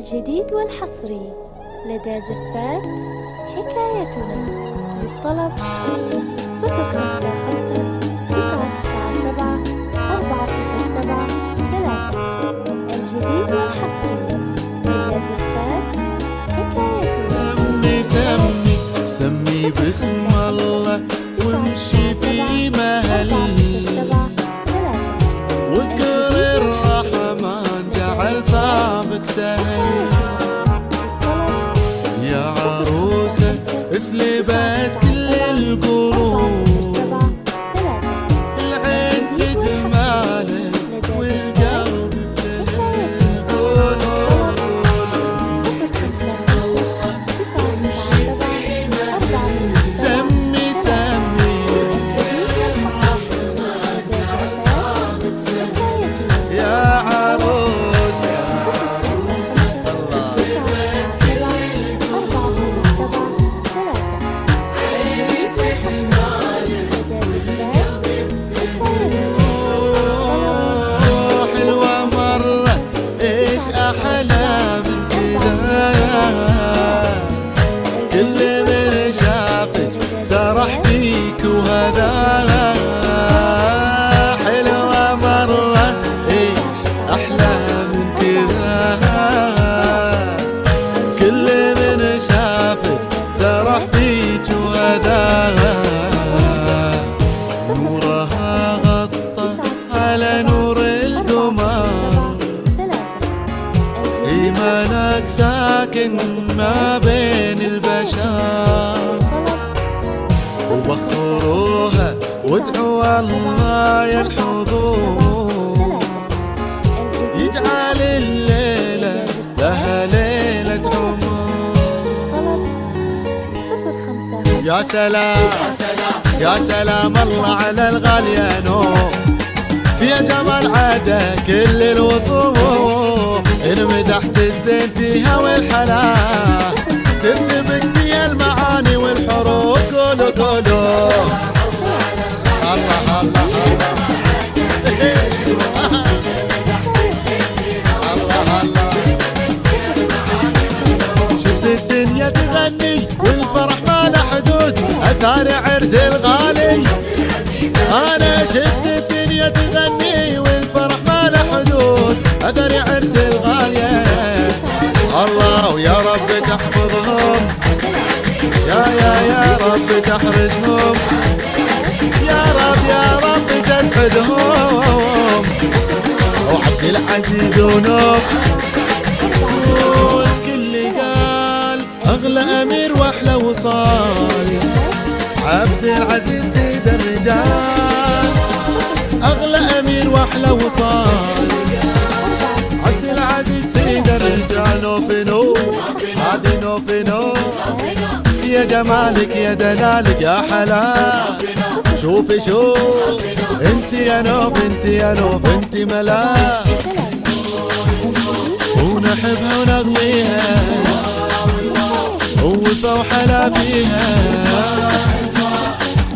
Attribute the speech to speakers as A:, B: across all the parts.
A: الجديد والحصري لدى زفات حكايتنا. للطلب 055-997-407-3. الجديد والحصري لدى زفات حكايتنا.
B: سمي باسم الله وامشي في مهله، واذكر الرحمن جعل صعبك سهل. يا عروسة اسلبت كل القلوب، العين تدمعلك والقلب تهل. سمي يا عروسة حلوة مرة، ايش احلى من كذا. كل من شافك سرح فيك وهذا. حلوة مرة، ايش احلى من كذا. كل من شافك سرح فيك وهذا. نورها غطى على نور القمر، إيمانك ساكن ما بين البشر. وبخروها وادعوا الله ينحضون، يجعل الليلة لها ليلة عمر. يا سلام يا سلام الله على الغالية نور، فيها جمال عادة كل الوصوف. إن مدحت الزين فيها والحلا، ترتبك فيها المعاني والحروف. قولوا قولوا الله الله الله الله. شفت الدنيا تغني والفرح ما له حدود، أثار عرس الغالي. أنا شفت الدنيا تغني والفرح ما له حدود، أثر عرس الغالية. الله ويا رب تحفظهم، يا رب تحرسهم، يا رب تسعدهم. وعبد العزيز ونوف والكل قال أغلى أمير وأحلى وصال. عبد العزيز سيد الرجال، أغلى أمير وأحلى وصال. عبد العزيز سيد الرجال. نوفينو هذه نوفينو، يا جمالك يا دلالك يا حلا. شوفي شوف انت يا نوف، انت يا نوف، انت ملاك. ونحبها ونغليها ووفا وحلا فيها،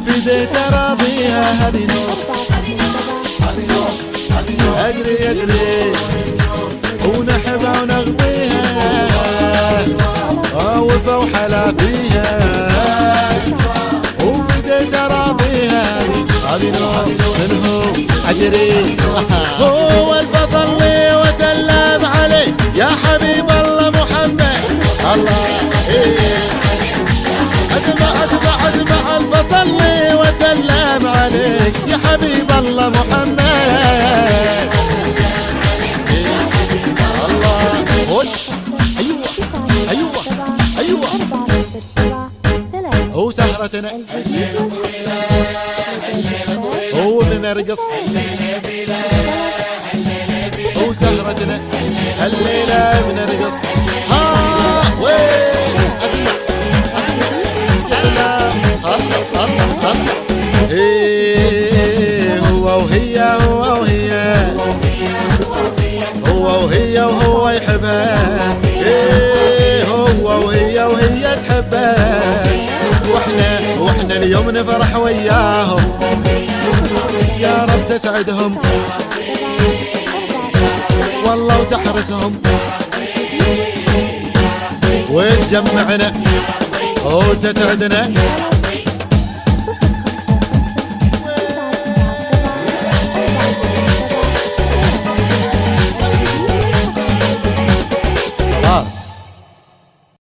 B: في ديت راضيها. هذه نوف اجري اجري، ونحبها ونغليها ووفا وحلا فيها، وفي ديت راضيها. هذه نوف منه اجري. هو الفصل لي وسلم عليه يا حبيب الله محمد. الله اسمع الفصل لي وسلم عليك يا حبيب الله محمد. الله خش. ايوه هو سهرتنا، هو بنرقص، هو سهرتنا الليلة بنرقص. ها وين اسمع هو وهي وهو يحبها. هو وهي تحبها. واحنا اليوم نفرح وياهم، يا رب تسعدهم والله وتحرسهم. وتجمعنا وتسعدنا